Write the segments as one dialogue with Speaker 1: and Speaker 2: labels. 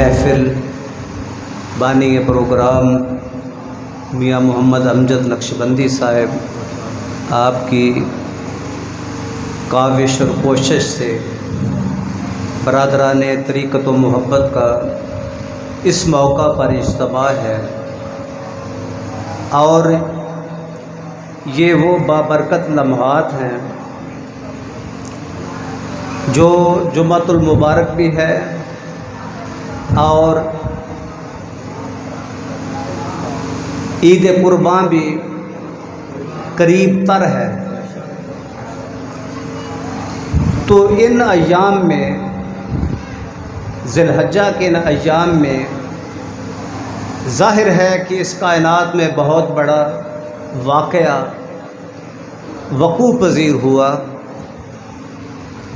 Speaker 1: महफ़िल बानी प्रोग्राम मियाँ मोहम्मद अमजद नक्शबंदी साहब आपकी काविश और कोशिश से बरादरान तरीक़त व मोहब्बत का इस मौका पर इज्तिमा है और ये वो बाबरकत लम्हात हैं जो जुम्मतुल मुबारक भी है और ईद कुर्बान भी करीब तर है। तो इन अय्याम में, ज़िलहज्जा के इन अय्याम में ज़ाहिर है कि इस कायनात में बहुत बड़ा वाक़या वक़ू पज़ीर हुआ,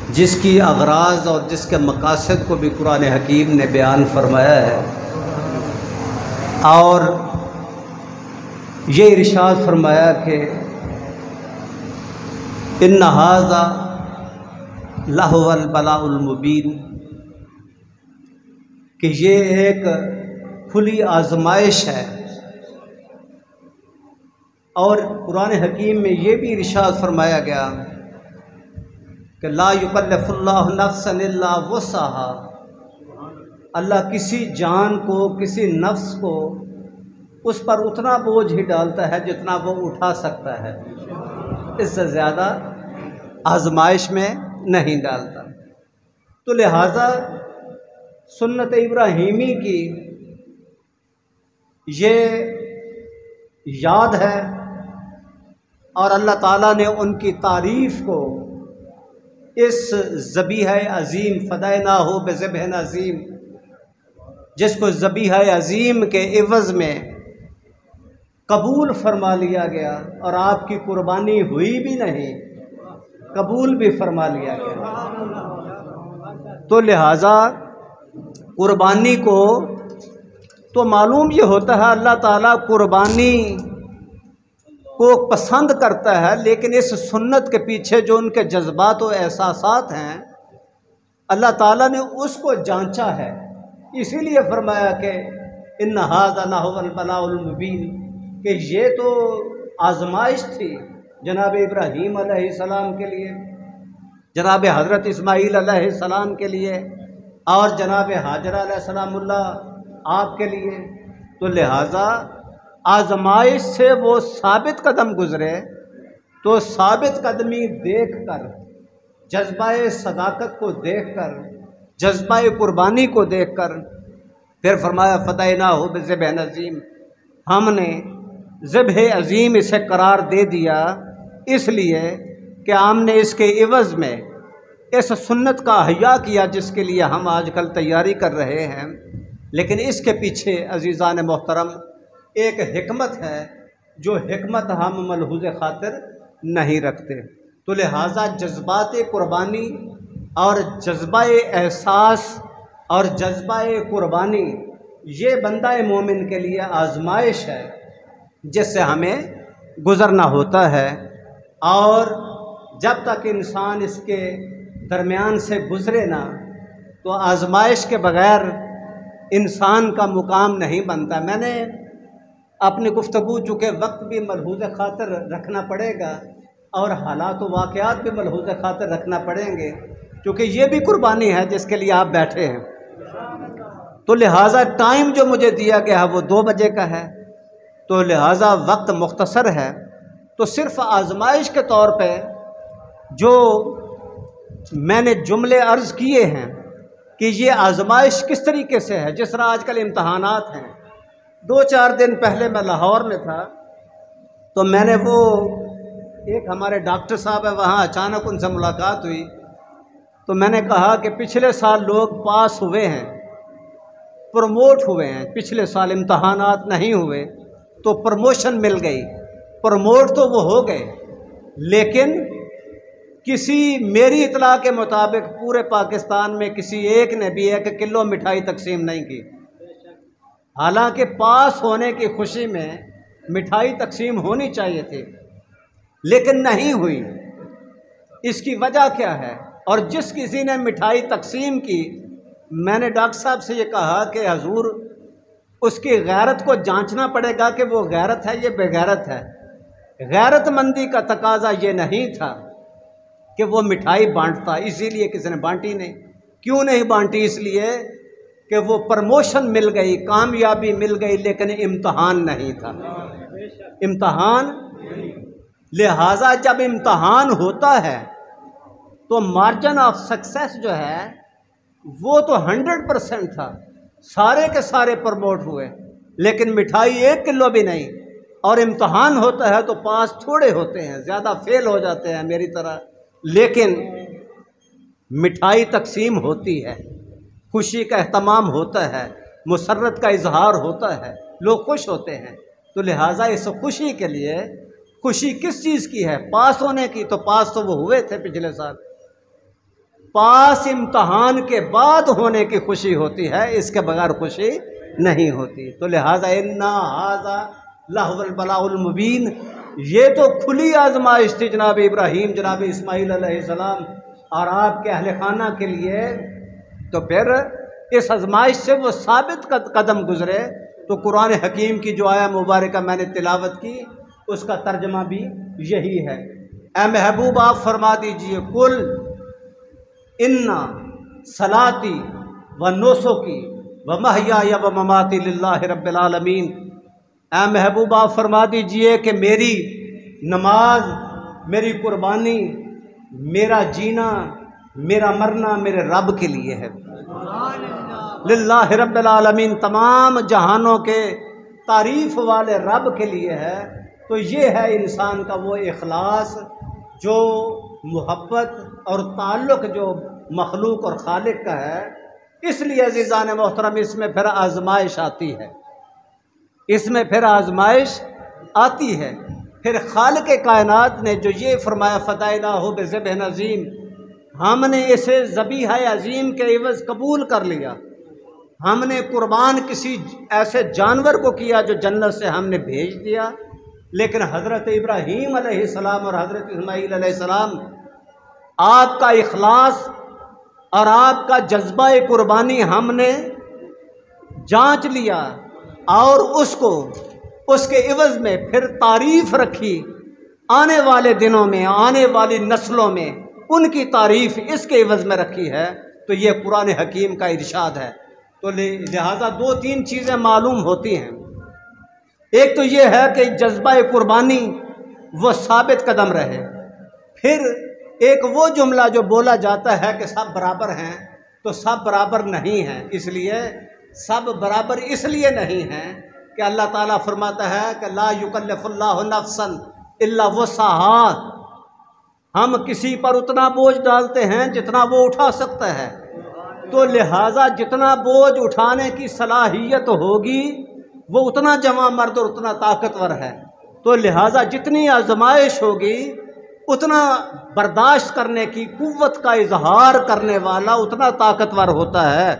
Speaker 1: जिसकी अग़राज़ और जिसके मक़ासद को भी कुरान हकीम ने बयान फरमाया है और ये इरशाद फरमाया कि इन्ना हाज़ा लहुवल बलाउल मुबीन, कि ये एक खुली आज़माइश है। और कुरान हकीम में ये भी इरशाद फरमाया गया कि ला युकल्लिफुल्लाहु नफ्सन इल्ला वुसअहा, अल्लाह किसी जान को, किसी नफ्स को उस पर उतना बोझ ही डालता है जितना वो उठा सकता है, इससे ज़्यादा आज़माइश में नहीं डालता। तो लिहाजा सुन्नत इब्राहीमी की ये याद है और अल्लाह ताला ने उनकी तारीफ़ को इस ज़बीह अज़ीम फ़दैनाहु बिज़िब्हिन अज़ीम, जिसको ज़बीह अज़ीम के इवज़ में कबूल फरमा लिया गया और आपकी कुर्बानी हुई भी नहीं, कबूल भी फरमा लिया गया। तो लिहाजा कुर्बानी को तो मालूम ये होता है अल्लाह ताला कुर्बानी को पसंद करता है, लेकिन इस सुन्नत के पीछे जो उनके जज्बात और एहसासात हैं अल्लाह ताला ने उसको जांचा है। इसीलिए फरमाया कि इन्ना हाज़ा लहुवल बलाउल मुबीन, कि ये तो आज़माइश थी जनाब इब्राहीम अलैहिस्सलाम के लिए, जनाब हज़रत इस्माईल अलैहिस्सलाम के लिए और जनाब हाजरा अलैहिस्सलामुल्लाह आपके लिए। तो लिहाजा आज़माइश से वो साबित कदम गुज़रे, तो साबित कदमी देख कर, जज्बाए सदाकत को देख कर, जज्बाए कुर्बानी को देख कर फिर फरमाया फ़दैनाहु बिज़िब्हिन अज़ीम, हमने ज़िब्ह अज़ीम इसे करार दे दिया इसलिए कि हमने इसके इवज़ में इस सुन्नत का हया किया जिसके लिए हम आजकल तैयारी कर रहे हैं। लेकिन इसके पीछे अज़ीज़ान मोहतरम एक हिकमत है, जो हिकमत हम मलहूज़ ख़ातिर नहीं रखते। तो लिहाजा जज्बात कुर्बानी और जज्बाए एहसास और जज्बाए कुर्बानी ये बंदा मोमिन के लिए आज़माइश है जिससे हमें गुज़रना होता है। और जब तक इंसान इसके दरमियान से गुज़रे ना, तो आज़माइश के बग़ैर इंसान का मुकाम नहीं बनता। मैंने अपनी गुफ्तगू चूँकि वक्त भी मलहूज़ ख़ातिर रखना पड़ेगा और हालात व वाक़यात भी मलहूज़ ख़ातिर रखना पड़ेंगे, क्योंकि ये भी कुर्बानी है जिसके लिए आप बैठे हैं। तो लिहाजा टाइम जो मुझे दिया गया है वो 2 बजे का है, तो लिहाजा वक्त मुख्तसर है। तो सिर्फ़ आज़माइश के तौर पे जो मैंने जुमले अर्ज़ किए हैं कि ये आज़माइश किस तरीके से है, जिस तरह आजकल इम्तहानात हैं। 2-4 दिन पहले मैं लाहौर में था, तो मैंने वो एक हमारे डॉक्टर साहब है वहाँ, अचानक उनसे मुलाकात हुई। तो मैंने कहा कि पिछले साल लोग पास हुए हैं, प्रमोट हुए हैं, पिछले साल इम्तहानात नहीं हुए तो प्रमोशन मिल गई, प्रमोट तो वो हो गए, लेकिन किसी मेरी इतला के मुताबिक पूरे पाकिस्तान में किसी एक ने भी 1 किलो मिठाई तकसीम नहीं की। हालांकि पास होने की खुशी में मिठाई तकसीम होनी चाहिए थी, लेकिन नहीं हुई। इसकी वजह क्या है? और जिस किसी ने मिठाई तकसीम की मैंने डॉक्टर साहब से ये कहा कि हजूर उसकी गैरत को जांचना पड़ेगा कि वो गैरत है ये बेगैरत है। गैरतमंदी का तकाजा ये नहीं था कि वो मिठाई बांटता, इसीलिए किसी ने बांटी नहीं। क्यों नहीं बांटी? इसलिए कि वो प्रमोशन मिल गई, कामयाबी मिल गई, लेकिन इम्तहान नहीं था। इम्तहान, लिहाजा जब इम्तहान होता है तो मार्जिन ऑफ सक्सेस जो है वो तो 100% था, सारे के सारे प्रमोट हुए, लेकिन मिठाई 1 किलो भी नहीं। और इम्तहान होता है तो पास थोड़े होते हैं, ज़्यादा फेल हो जाते हैं मेरी तरह, लेकिन मिठाई तकसीम होती है, खुशी का एहतमाम होता है, मुसर्रत का इजहार होता है, लोग खुश होते हैं। तो लिहाजा इस खुशी के लिए, खुशी किस चीज़ की है? पास होने की। तो पास तो वो हुए थे पिछले साल। पास इम्तहान के बाद होने की खुशी होती है, इसके बगैर खुशी नहीं होती। तो लिहाजा इन्ना हाज़ा लहुल बलाउल मुबीन, ये तो खुली आजमाइश थी जनाब इब्राहीम, जनाब इस्माईल अलैहिस्सलाम और आपके अहले खाना के लिए। तो फिर इस आजमाइश से वो साबित कदम गुजरे। तो कुरान हकीम की जो आया मुबारक मैंने तिलावत की, उसका तर्जमा भी यही है। ए महबूब आप फरमा दीजिए, कुल इन्ना सलाती व नुसुकी व महयाया व ममाती लिल्लाहि रब्बिल आलमीन। ए महबूब आप फरमा दीजिए कि मेरी नमाज, मेरी कुर्बानी, मेरा जीना, मेरा मरना मेरे रब के लिए है। लिल्लाहि रब्बिल आलमीन, तमाम जहानों के तारीफ़ वाले रब के लिए है। तो ये है इंसान का वो इखलास, जो मोहब्बत और ताल्लुक़ जो मखलूक और खालिक का है। इसलिए अज़ीज़ान मोहतरम इसमें फिर आजमाइश आती है, इसमें फिर आजमाइश आती है। फिर खालिक कायनात ने जो ये फरमाया फ़दाइनाहु बिज़िब्हिन अज़ीम, हमने इसे ज़बीहा अज़ीम के इवज़ कबूल कर लिया। हमने कुर्बान किसी ऐसे जानवर को किया जो जन्नत से हमने भेज दिया। लेकिन हज़रत इब्राहीम अलैहिस्सलाम और हज़रत इस्माईल अलैहिस्सलाम, आपका इखलास और आपका जज्बा कुर्बानी हमने जांच लिया और उसको उसके इवज़ में फिर तारीफ़ रखी। आने वाले दिनों में, आने वाली नस्लों में उनकी तारीफ़ इसके इवज़ में रखी है। तो ये कुरान हकीम का इरशाद है। तो लिहाजा 2-3 चीज़ें मालूम होती हैं। एक तो ये है कि जज्बा कुर्बानी वो साबित कदम रहे। फिर एक वो जुमला जो बोला जाता है कि सब बराबर हैं, तो सब बराबर नहीं हैं। इसलिए सब बराबर इसलिए नहीं हैं कि अल्लाह ताला फरमाता है कि ला युकल्लिफुल्लाहु नफ्सन इल्ला वुसअहा। हम किसी पर उतना बोझ डालते हैं जितना वो उठा सकता है। तो लिहाजा जितना बोझ उठाने की सलाहियत होगी वो उतना जवां मर्द और उतना ताकतवर है। तो लिहाजा जितनी आजमाइश होगी उतना बर्दाश्त करने की कुव्वत का इजहार करने वाला उतना ताकतवर होता है।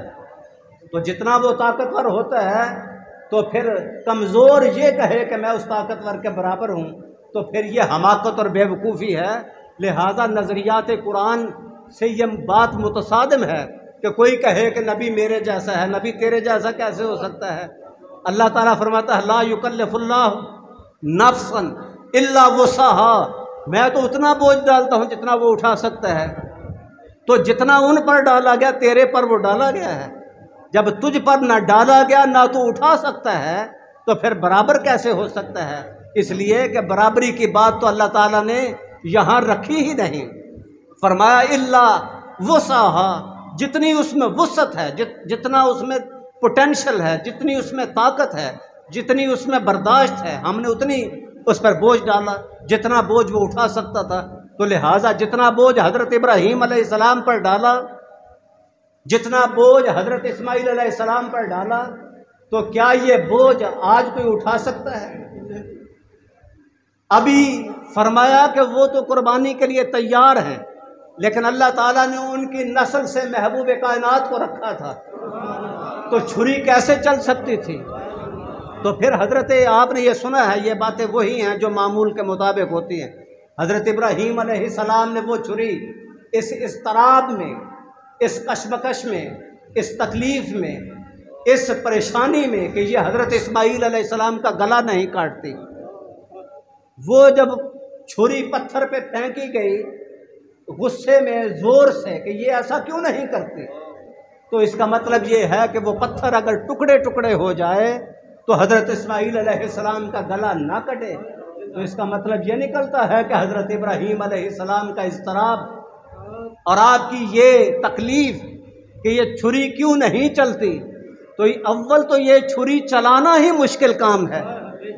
Speaker 1: तो जितना वो ताकतवर होता है, तो फिर कमज़ोर ये कहे कि मैं उस ताकतवर के बराबर हूँ, तो फिर ये हमाकत और बेवकूफ़ी है। लिहाजा नज़रियात कुरान से ये बात मुतसादिम है कि कोई कहे कि नबी मेरे जैसा है, नबी तेरे जैसा कैसे हो सकता है? अल्लाह ताला फरमाता है ला युकल्लिफुल्लाहु नफ्सन इल्ला वुसअहा, मैं तो उतना बोझ डालता हूँ जितना वो उठा सकता है। तो जितना उन पर डाला गया तेरे पर वो डाला गया है। जब तुझ पर ना डाला गया ना तो उठा सकता है, तो फिर बराबर कैसे हो सकता है? इसलिए कि बराबरी की बात तो अल्लाह ताला ने यहाँ रखी ही नहीं। फरमाया इल्ला वुसअहा, जितनी उसमें वुसअत है, जितना उसमें पोटेंशल है, जितनी उसमें ताकत है, जितनी उसमें बर्दाश्त है, हमने उतनी उस पर बोझ डाला जितना बोझ वो उठा सकता था। तो लिहाजा जितना बोझ हज़रत इब्राहीम अलैहिस्सलाम पर डाला, जितना बोझ हज़रत इस्माईल अलैहिस्सलाम पर डाला, तो क्या ये बोझ आज कोई उठा सकता है? अभी फरमाया कि वो तो कुर्बानी के लिए तैयार हैं, लेकिन अल्लाह ताला ने उनकी नस्ल से महबूब कायनात को रखा था, तो छुरी कैसे चल सकती थी? तो फिर हज़रत आपने ये सुना है, ये बातें वही हैं जो मामूल के मुताबिक होती हैं। हज़रत इब्राहीम अलैहिस्सलाम ने वो छुरी इस इस्तराब में, इस कशमकश में इस तकलीफ़ में, इस परेशानी में कि ये हज़रत इस्माईल अलैहिस्सलाम का गला नहीं काटती। वो जब छुरी पत्थर पे फेंकी गई गुस्से में ज़ोर से कि ये ऐसा क्यों नहीं करती, तो इसका मतलब ये है कि वो पत्थर अगर टुकड़े टुकड़े हो जाए तो हज़रत इस्माईल अलैहिस्सलाम का गला ना कटे, तो इसका मतलब ये निकलता है कि हज़रत इब्राहीम अलैहिस्सलाम का इज़्तिराब और आपकी ये तकलीफ़ कि ये छुरी क्यों नहीं चलती, तो अव्वल तो ये छुरी चलाना ही मुश्किल काम है,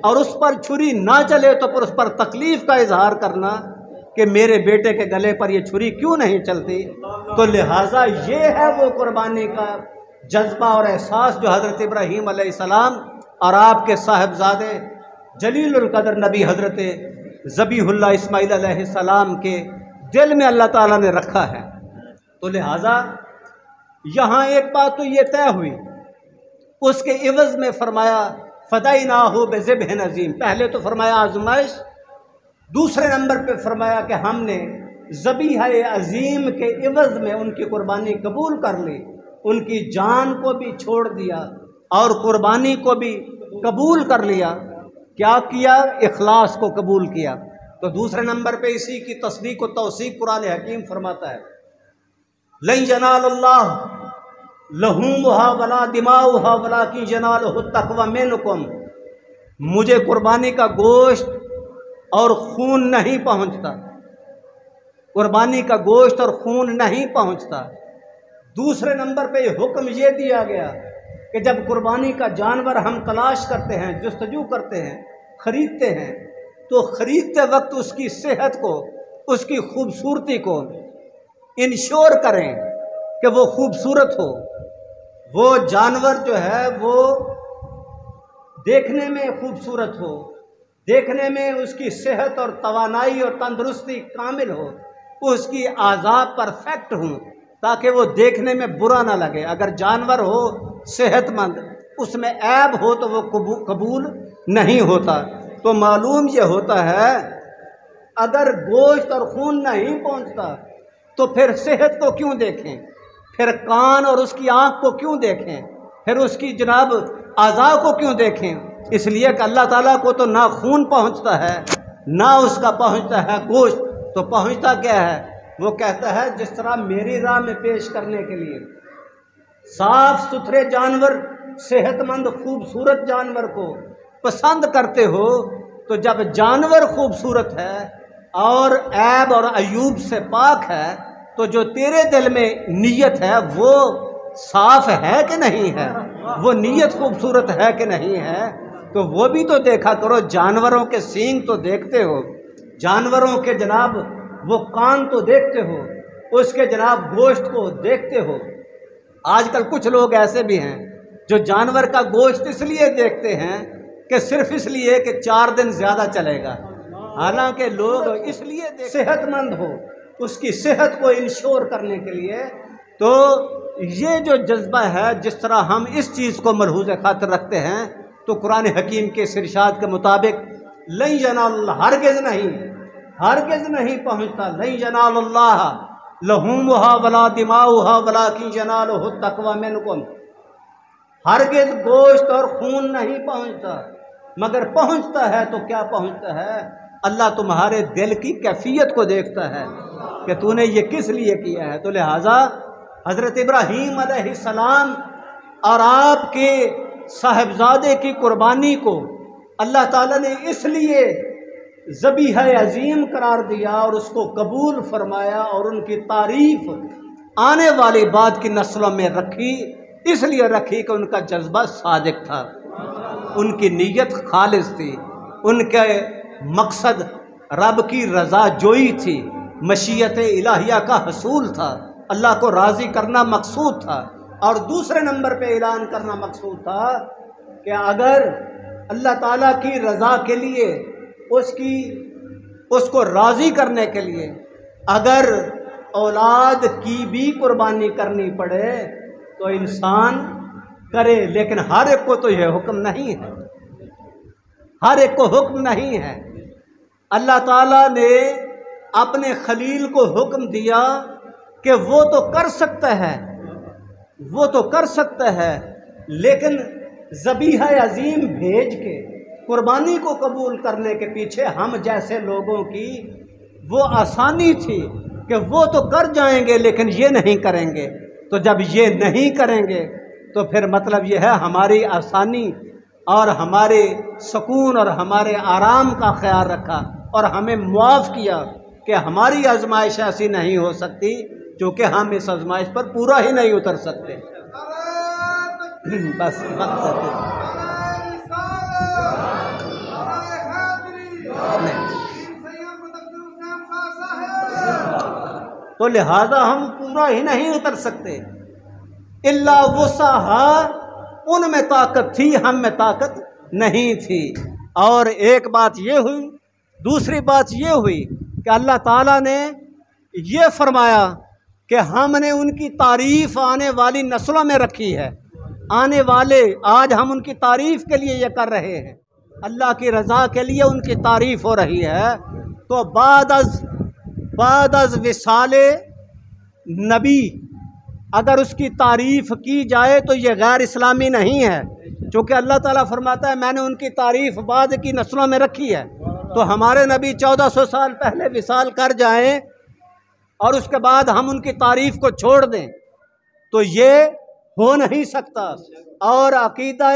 Speaker 1: और उस पर छुरी ना चले तो फिर उस पर तकलीफ़ का इजहार करना कि मेरे बेटे के गले पर ये छुरी क्यों नहीं चलती। तो लिहाजा ये है वो कुर्बानी का जज्बा और एहसास जो हज़रत इब्राहीम अलैहिस्सलाम और आपके साहिबजादे जलीलुल कदर नबी हज़रत ज़बीहुल्लाह इस्माईल अलैहिस्सलाम के दिल में अल्लाह ताला ने रखा है। तो लिहाजा यहाँ एक बात तो ये तय हुई, उसके इवज़ में फरमाया फ़दैनाहु बिज़िब्हिन अज़ीम। पहले तो फरमाया आज़माइश, दूसरे नंबर पे फरमाया कि हमने ज़बीहा अज़ीम के इवज़ में उनकी कुर्बानी कबूल कर ली, उनकी जान को भी छोड़ दिया और कुर्बानी को भी कबूल कर लिया। क्या किया? इखलास को कबूल किया। तो दूसरे नंबर पे इसी की तस्दीक व तौसीक कुरान हकीम फरमाता है, लन यनालल्लाह लहूमुहा वला दिमाउहा वलाकिन यनालुहु तक़वा मिनकुम। मुझे कुर्बानी का गोश्त और खून नहीं पहुंचता, कुर्बानी का गोश्त और खून नहीं पहुंचता। दूसरे नंबर पे हुक्म ये दिया गया कि जब कुर्बानी का जानवर हम तलाश करते हैं, जुस्तजू करते हैं, ख़रीदते हैं, तो ख़रीदते वक्त उसकी सेहत को, उसकी खूबसूरती को इंश्योर करें कि वो खूबसूरत हो, वो जानवर जो है वो देखने में खूबसूरत हो, देखने में उसकी सेहत और तवानाई और तंदुरुस्ती कामिल हो, उसकी आज़ा परफेक्ट हों, ताकि वो देखने में बुरा ना लगे। अगर जानवर हो सेहतमंद, उसमें ऐब हो तो वो कबूल नहीं होता। तो मालूम ये होता है अगर गोश्त और खून नहीं पहुंचता तो फिर सेहत को क्यों देखें, फिर कान और उसकी आँख को क्यों देखें, फिर उसकी जनाब आज़ा को क्यों देखें। इसलिए कि अल्लाह ताला को तो ना खून पहुंचता है ना उसका पहुंचता है गोश्त, तो पहुंचता क्या है? वो कहता है जिस तरह मेरी राह में पेश करने के लिए साफ सुथरे जानवर, सेहतमंद खूबसूरत जानवर को पसंद करते हो, तो जब जानवर खूबसूरत है और ऐब और अयूब से पाक है, तो जो तेरे दिल में नीयत है वो साफ है कि नहीं है, वो नीयत खूबसूरत है कि नहीं है, तो वो भी तो देखा करो। जानवरों के सींग तो देखते हो, जानवरों के जनाब वो कान तो देखते हो, उसके जनाब गोश्त को देखते हो। आजकल कुछ लोग ऐसे भी हैं जो जानवर का गोश्त इसलिए देखते हैं कि सिर्फ इसलिए कि 4 दिन ज़्यादा चलेगा, हालांकि लोग इसलिए सेहतमंद हो, उसकी सेहत को इंश्योर करने के लिए। तो ये जो जज्बा है, जिस तरह हम इस चीज़ को मलहूज़ खातिर रखते हैं, तो कुरान हकीम के इरशाद के मुताबिक लन यनालल्लाह, हरगिज़ नहीं पहुँचता, लन यनालल्लाह लहूमुहा वला दिमाउहा वलाकिन यनालुहु तक़वा मिनकुम। हरगिज़ गोश्त और खून नहीं पहुँचता, मगर पहुँचता है तो क्या पहुँचता है? अल्लाह तुम्हारे दिल की कैफियत को देखता है कि तूने ये किस लिए किया है। तो लिहाजा हज़रत इब्राहीम अलैहिस्सलाम और आपके साहिबजादे की कुर्बानी को अल्लाह ताला ने इसलिए ज़बीहा अज़ीम करार दिया और उसको कबूल फरमाया और उनकी तारीफ़ आने वाली बाद की नस्लों में रखी, इसलिए रखी कि उनका जज्बा सादिक था, उनकी नीयत खालिस थी, उनके मकसद रब की रज़ा जोई थी, मशीयत इलाहिया का हसूल था, अल्लाह को राज़ी करना मकसूद था। और दूसरे नंबर पे ऐलान करना मकसूद था कि अगर अल्लाह ताला की रज़ा के लिए, उसको राज़ी करने के लिए अगर औलाद की भी कुर्बानी करनी पड़े तो इंसान करे, लेकिन हर एक को तो यह हुक्म नहीं है, हर एक को हुक्म नहीं है। अल्लाह ताला ने अपने खलील को हुक्म दिया कि वो तो कर सकता है, वो तो कर सकता है, लेकिन ज़बीहा अज़ीम भेज के कुर्बानी को कबूल करने के पीछे हम जैसे लोगों की वो आसानी थी कि वो तो कर जाएंगे लेकिन ये नहीं करेंगे। तो जब ये नहीं करेंगे तो फिर मतलब ये है हमारी आसानी और हमारे सुकून और हमारे आराम का ख्याल रखा और हमें मुआफ़ किया कि हमारी आजमाइश ऐसी नहीं हो सकती क्योंकि हम इस आजमाइश पर पूरा ही नहीं उतर सकते। बस तो लिहाजा हम पूरा ही नहीं उतर सकते। इल्ला वुसअहा, उनमें ताकत थी, हम में ताकत नहीं थी। और एक बात ये हुई, दूसरी बात ये हुई कि अल्लाह ताला ने ये फरमाया कि हमने उनकी तारीफ़ आने वाली नस्लों में रखी है। आने वाले आज हम उनकी तारीफ़ के लिए ये कर रहे हैं, अल्लाह की रज़ा के लिए उनकी तारीफ़ हो रही है। तो बाद अज़ विसाले नबी अगर उसकी तारीफ़ की जाए तो ये गैर इस्लामी नहीं है, क्योंकि अल्लाह ताला फरमाता है मैंने उनकी तारीफ़ बाद की नस्लों में रखी है। तो हमारे नबी 1400 साल पहले विसाल कर जाएं और उसके बाद हम उनकी तारीफ़ को छोड़ दें तो ये हो नहीं सकता। और अक़ीदा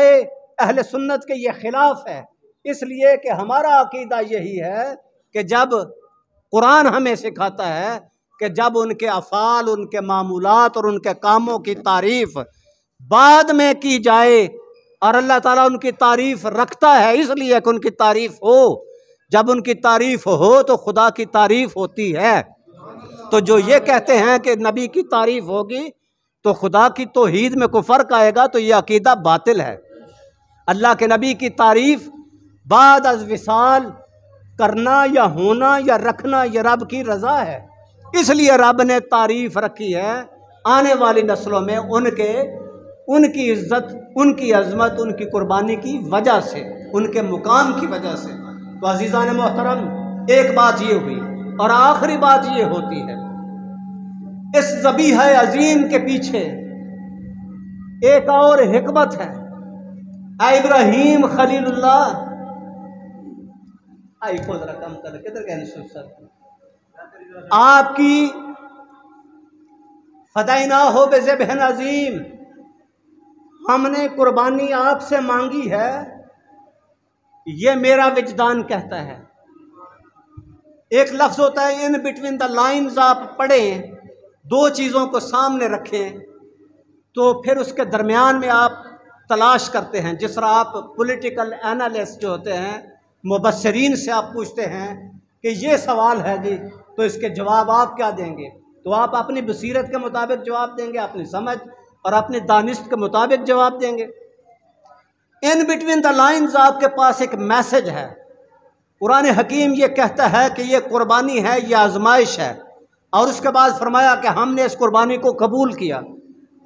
Speaker 1: अहले सुन्नत के ये ख़िलाफ़ है, इसलिए कि हमारा अक़ीदा यही है कि जब कुरान हमें सिखाता है कि जब उनके अफ़ाल, उनके मामूलात और उनके कामों की तारीफ़ बाद में की जाए, और अल्लाह ताला उनकी तारीफ़ रखता है इसलिए कि उनकी तारीफ़ हो, जब उनकी तारीफ़ हो तो खुदा की तारीफ़ होती है। तो जो ये कहते हैं कि नबी की तारीफ़ होगी तो खुदा की तौहीद में कोई फ़र्क आएगा, तो ये अक़ीदा बातिल है। अल्लाह के नबी की तारीफ़ बाद अज़ विसाल करना या होना या रखना ये रब की रज़ा है, इसलिए रब ने तारीफ़ रखी है आने वाली नस्लों में उनकी इज़्ज़त, उनकी अज़मत, उनकी कुर्बानी की वजह से, उनके मुकाम की वजह से। तो अज़ीज़ान मोहतरम, एक बात ये हुई और आखिरी बात ये होती है, इस ज़बीहा अज़ीम के पीछे एक और हिकमत है। इब्राहीम खलीलुल्लाह, आई को जरा कम कर, किधर गए सर, आपकी फदाइना हो बेज़िब्हिन अज़ीम, हमने कुर्बानी आपसे मांगी है, ये मेरा विजदान कहता है। एक लफ्ज़ होता है इन बिटवीन द लाइन्स, आप पढ़ें, दो चीज़ों को सामने रखें तो फिर उसके दरमियान में आप तलाश करते हैं। जिस तरह आप पॉलिटिकल एनालिस्ट जो होते हैं, मुबस्सिरीन से आप पूछते हैं कि ये सवाल है जी, तो इसके जवाब आप क्या देंगे, तो आप अपनी बसीरत के मुताबिक जवाब देंगे, अपनी समझ और अपनी दानिश के मुताबिक जवाब देंगे। इन बिटवीन द लाइन्स आपके पास एक मैसेज है। कुरान हकीम ये कहता है कि ये कुर्बानी है, ये आजमाइश है, और उसके बाद फरमाया कि हमने इस कुर्बानी को कबूल किया।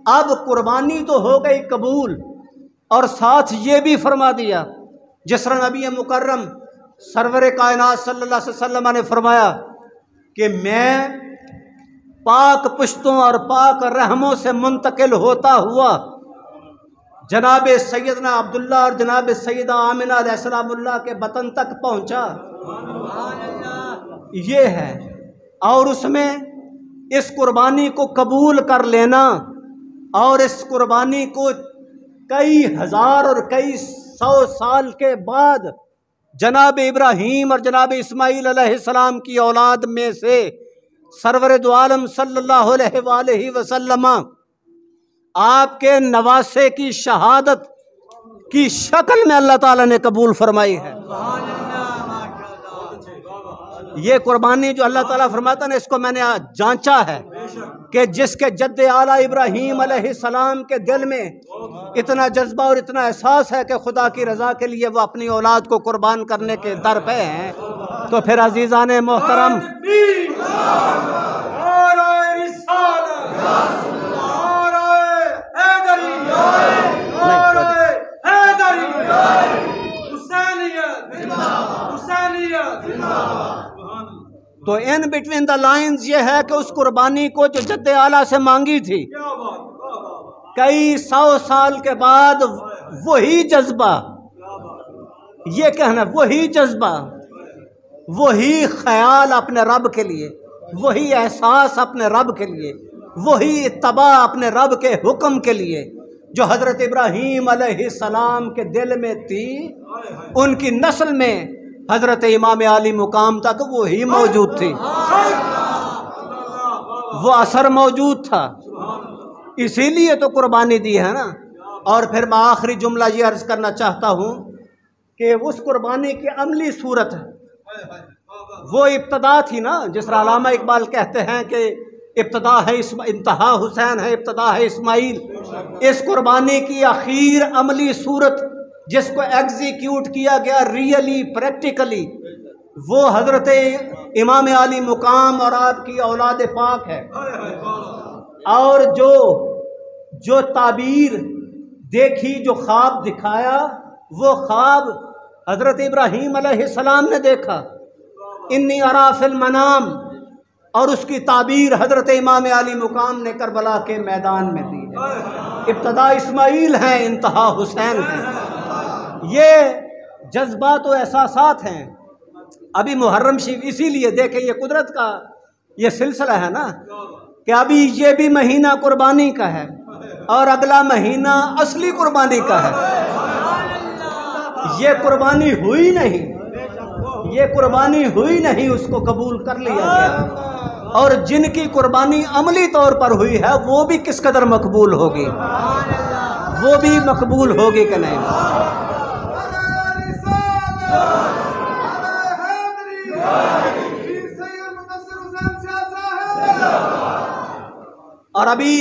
Speaker 1: अब कुर्बानी तो हो गई कबूल, और साथ ये भी फरमा दिया जिस तरह नबी मुकर्रम सरवर कायनात सल्लल्लाहु अलैहि वसल्लम ने फरमाया कि मैं पाक पुश्तों और पाक रहमों से मुंतकिल होता हुआ जनाब सैयदना अब्दुल्ला और जनाब सैयदा आमिना अलैहिस्सलामुल्लाह के बतन तक पहुँचा। ये है, और उसमें इस कुर्बानी को कबूल कर लेना और इस कुर्बानी को कई हज़ार और कई सौ साल के बाद जनाब इब्राहीम और जनाब इस्माईल अलैहिस्सलाम की औलाद में से सरवर दो आलम सल्लल्लाहु अलैहि वसल्लम आपके नवासे की शहादत की शक्ल में अल्लाह ताला ने कबूल फरमाई है। ये कुर्बानी जो अल्लाह ताला फरमाता है, इसको मैंने जांचा है कि जिसके जद्दे आला इब्राहीम अलैहिस्सलाम के दिल में इतना जज्बा और इतना एहसास है कि खुदा की रज़ा के लिए वो अपनी औलाद को कुर्बान करने के दर पे हैं, तो फिर अजीज़ान मोहतरम तो इन बिटवीन द लाइन्स ये है कि उस कुर्बानी को जो जद्दे आला से मांगी थी, कई 100 साल के बाद वही जज्बा, ये कहना, वही जज्बा, वही ख्याल अपने रब के लिए, वही एहसास अपने रब के लिए, वही इत्तबा अपने रब के हुक्म के लिए जो हज़रत इब्राहीम अलैहिस्सलाम के दिल में थी, उनकी नस्ल में हज़रत इमाम आली मुकाम तक वही मौजूद थी, वो असर मौजूद था, इसीलिए तो कुर्बानी दी है ना। और फिर मैं आखिरी जुमला ये अर्ज़ करना चाहता हूँ कि उस कुर्बानी की अमली सूरत है वो इब्तदा थी ना, जिस तरह अल्लामा इकबाल कहते हैं कि इब्तदा है इंतहा हुसैन है, इब्तदा है इस्माइल। इस कुर्बानी की आखिर अमली सूरत जिसको एग्जीक्यूट किया गया रियली प्रैक्टिकली, वो हज़रत इमाम आली मुकाम और आपकी औलाद पाक है। और जो ताबीर देखी, जो ख्वाब दिखाया, वो ख्वाब हज़रत इब्राहीम अलैहिस्सलाम ने देखा, इन्नी अरा फिल मनाम, और उसकी ताबीर हज़रत इमाम आली मुकाम ने करबला के मैदान में दी है। इब्तदा इस्माइल हैं, इंतहा हुसैन हैं। ये जज्बात व एहसासात हैं। अभी मुहर्रम शरीफ, इसीलिए देखें ये कुदरत का ये सिलसिला है ना कि अभी ये भी महीना कुर्बानी का है और अगला महीना असली कुर्बानी का है। ये कुर्बानी हुई नहीं, ये कुर्बानी हुई नहीं, उसको कबूल कर लिया गया। और जिनकी कुर्बानी अमली तौर पर हुई है वो भी किस कदर मकबूल होगी, वो भी मकबूल होगी कि नहीं। और अभी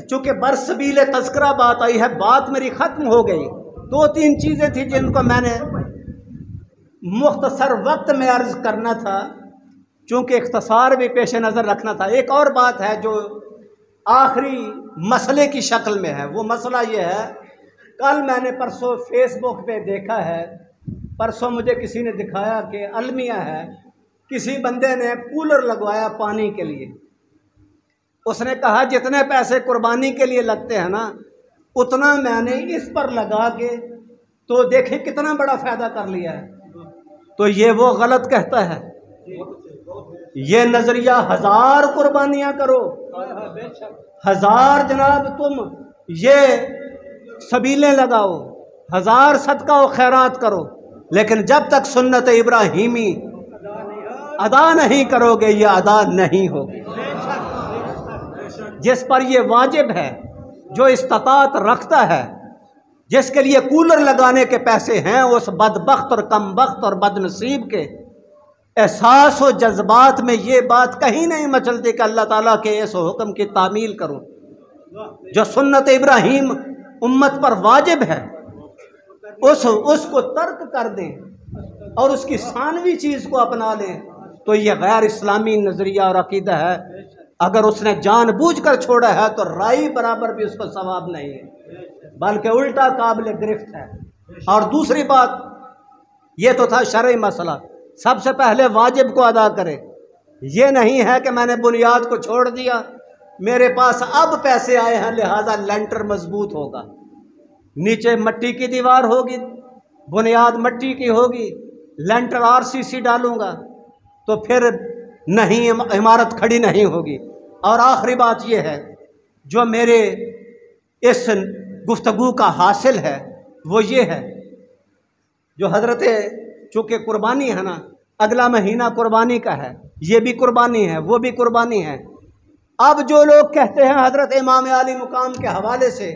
Speaker 1: चूंकि बरसबील तज़किरा बात आई है, बात मेरी ख़त्म हो गई। 2-3 चीज़ें थी जिनको मैंने मुख्तसर वक्त में अर्ज़ करना था, चूँकि इख्तसार भी पेश नज़र रखना था। एक और बात है जो आखिरी मसले की शक्ल में है, वो मसला ये है, कल मैंने परसों फेसबुक पे देखा है, परसों मुझे किसी ने दिखाया कि अलमिया है, किसी बंदे ने कूलर लगवाया पानी के लिए। उसने कहा जितने पैसे कुर्बानी के लिए लगते हैं ना, उतना मैंने इस पर लगा के तो देखे कितना बड़ा फ़ायदा कर लिया है। तो ये वो गलत कहता है, ये नज़रिया 1000 कुर्बानियाँ करो, 1000 जनाब तुम ये सबीलें लगाओ, 1000 सदका व खैरात करो, लेकिन जब तक सुन्नत इब्राहीमी अदा नहीं करोगे ये अदा नहीं होगी। जिस पर ये वाजिब है, जो इस्तात रखता है, जिसके लिए कूलर लगाने के पैसे हैं, उस बदबख्त और कमबख्त और बदनसीब के एहसास व जज्बात में ये बात कहीं नहीं मचलती कि अल्लाह ताला के इस हुक्म की तामील करूं। जो सुन्नत इब्राहीम उम्मत पर वाजिब है उसको तर्क कर दें और उसकी सानवी चीज़ को अपना लें, तो ये गैर इस्लामी नज़रिया और अकीदा है। अगर उसने जानबूझकर छोड़ा है तो राई बराबर भी उसको सवाब नहीं है, बल्कि उल्टा काबिल गिरफ्त है। और दूसरी बात, ये तो था शरई मसला, सबसे पहले वाजिब को अदा करे। ये नहीं है कि मैंने बुनियाद को छोड़ दिया, मेरे पास अब पैसे आए हैं लिहाजा लेंटर मजबूत होगा, नीचे मट्टी की दीवार होगी, बुनियाद मट्टी की होगी, लेंटर आरसीसी डालूंगा तो फिर नहीं, इमारत खड़ी नहीं होगी। और आखिरी बात यह है जो मेरे इस गुफ्तगू का हासिल है, वो ये है, जो हजरत, चूँकि कुर्बानी है ना, अगला महीना कुर्बानी का है, ये भी कुर्बानी है, वो भी कुर्बानी है। अब जो लोग कहते हैं हजरत इमाम आली मुकाम के हवाले से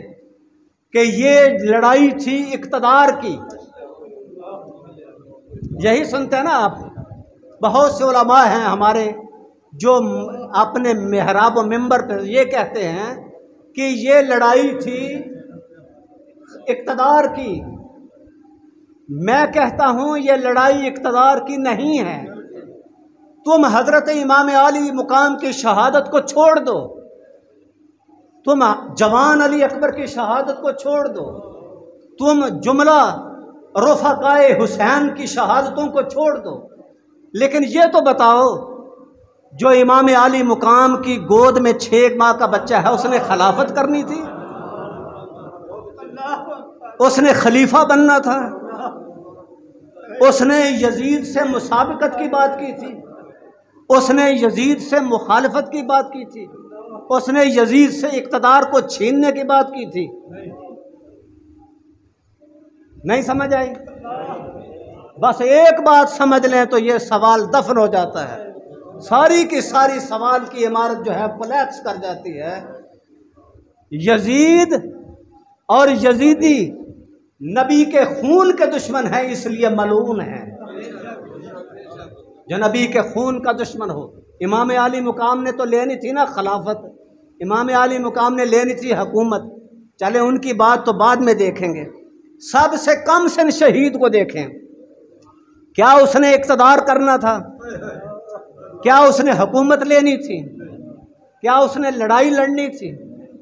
Speaker 1: कि ये लड़ाई थी इक़्तिदार की, यही सुनते हैं ना आप। बहुत से उलमा हैं हमारे जो अपने मेहराब व मिंबर पर ये कहते हैं कि ये लड़ाई थी इक़्तिदार की। मैं कहता हूँ ये लड़ाई इक़्तिदार की नहीं है। तुम हज़रत इमाम आली मुकाम की शहादत को छोड़ दो, तुम जवान अली अकबर की शहादत को छोड़ दो, तुम जुमला रफ़क़ाए हुसैन की शहादतों को छोड़ दो, लेकिन ये तो बताओ जो इमाम आली मुकाम की गोद में 6 माह का बच्चा है, उसने खिलाफत करनी थी, उसने खलीफा बनना था, उसने यजीद से मुसाबकत की बात की थी, उसने यजीद से मुखालफत की बात की थी, उसने यजीद से इक़्तिदार को छीनने की बात की थी। नहीं समझ आई? बस एक बात समझ लें तो ये सवाल दफन हो जाता है, सारी की सारी सवाल की इमारत जो है कोलैप्स कर जाती है। यजीद और यजीदी नबी के खून के दुश्मन हैं, इसलिए मलून हैं। जो नबी के खून का दुश्मन हो, इमाम आली मुकाम ने तो लेनी थी ना खिलाफत, इमाम आली मुकाम ने लेनी थी हुकूमत। चले उनकी बात तो बाद में देखेंगे, सबसे कम से शहीद को देखें। क्या उसने इक़्तिदार करना था? क्या उसने हुकूमत लेनी थी? क्या उसने लड़ाई लड़नी थी?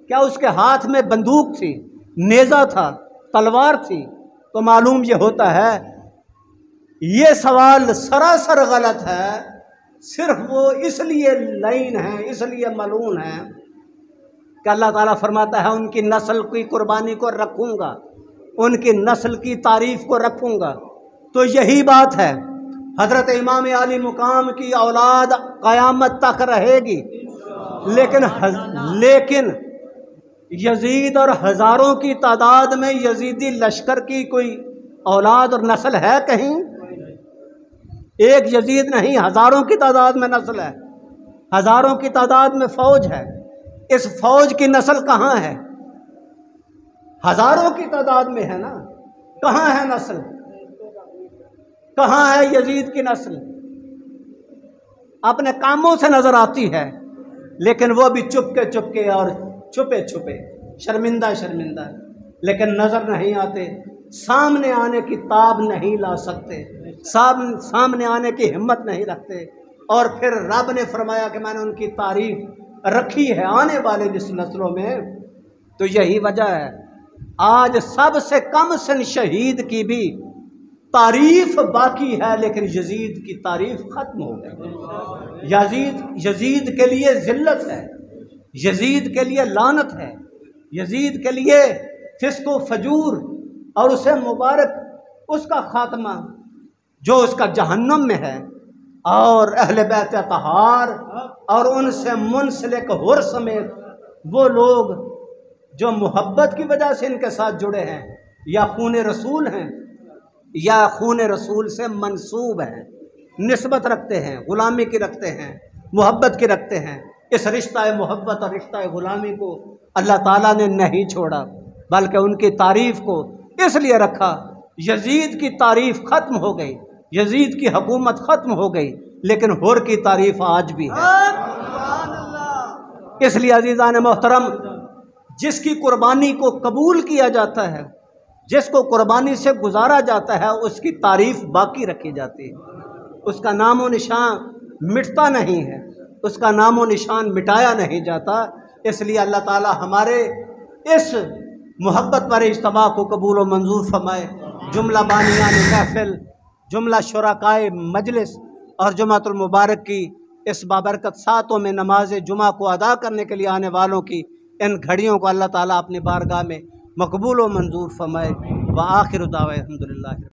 Speaker 1: क्या उसके हाथ में बंदूक थी, नेज़ा था, तलवार थी? तो मालूम ये होता है ये सवाल सरासर गलत है। सिर्फ वो इसलिए लाइन है, इसलिए मलून है कि अल्लाह ताला फरमाता है उनकी नस्ल की कुर्बानी को रखूँगा, उनकी नस्ल की तारीफ़ को रखूँगा। तो यही बात है, हज़रत इमाम आली मुकाम की औलाद क़यामत तक रहेगी, लेकिन यजीद और हज़ारों की तादाद में यजीदी लश्कर की कोई औलाद और नस्ल है कहीं? एक यजीद नहीं, हज़ारों की तादाद में नस्ल है, हज़ारों की तादाद में फ़ौज है। इस फ़ौज की नस्ल कहाँ है? हज़ारों की तादाद में है ना, कहाँ है नस्ल? कहाँ है यजीद की नस्ल? अपने कामों से नजर आती है, लेकिन वो भी चुपके चुपके और छुपे छुपे, शर्मिंदा शर्मिंदा, लेकिन नजर नहीं आते, सामने आने की ताब नहीं ला सकते, सामने आने की हिम्मत नहीं रखते। और फिर रब ने फरमाया कि मैंने उनकी तारीफ रखी है आने वाले नस्लों में। तो यही वजह है आज सबसे कम सन शहीद की भी तारीफ बाकी है, लेकिन यजीद की तारीफ खत्म हो गई। यजीद के लिए जिल्लत है, यजीद के लिए लानत है, यजीद के लिए फिस्को फजूर और उसे मुबारक उसका खात्मा जो उसका जहन्नम में है। और अहले बैत तहार और उनसे मुंसलिक हुर समेत वो लोग जो मोहब्बत की वजह से इनके साथ जुड़े हैं, या खून रसूल हैं या खून रसूल से मंसूब हैं, निस्बत रखते हैं, ग़ुलामी की रखते हैं, मोहब्बत की रखते हैं। इस रिश्ता मोहब्बत और रिश्ता ग़ुलामी को अल्लाह ताला ने नहीं छोड़ा, बल्कि उनकी तारीफ़ को इसलिए रखा। यजीद की तारीफ़ ख़त्म हो गई, यजीद की हुकूमत ख़त्म हो गई, लेकिन हुर की तारीफ़ आज भी है। इसलिए अज़ीज़ान मोहतरम, जिसकी कुर्बानी को कबूल किया जाता है, जिसको कुर्बानी से गुजारा जाता है, उसकी तारीफ़ बाकी रखी जाती है, उसका नामो निशान मिटता नहीं है, उसका नामो निशान मिटाया नहीं जाता। इसलिए अल्लाह ताला हमारे इस मोहब्बत पर इज्तिमा को कबूल व मंजूर फरमाए। जुमला बानियान महफिल, जुमला शुरकाए मजलिस और जुमातुल मुबारक की इस बाबरकत सातों में नमाज जुमा को अदा करने के लिए आने वालों की इन घड़ियों को अल्लाह ताला अपनी बारगाह में मकबूल व मंजूर फरमाए। व आखिर दावा अल्हम्दुलिल्लाह।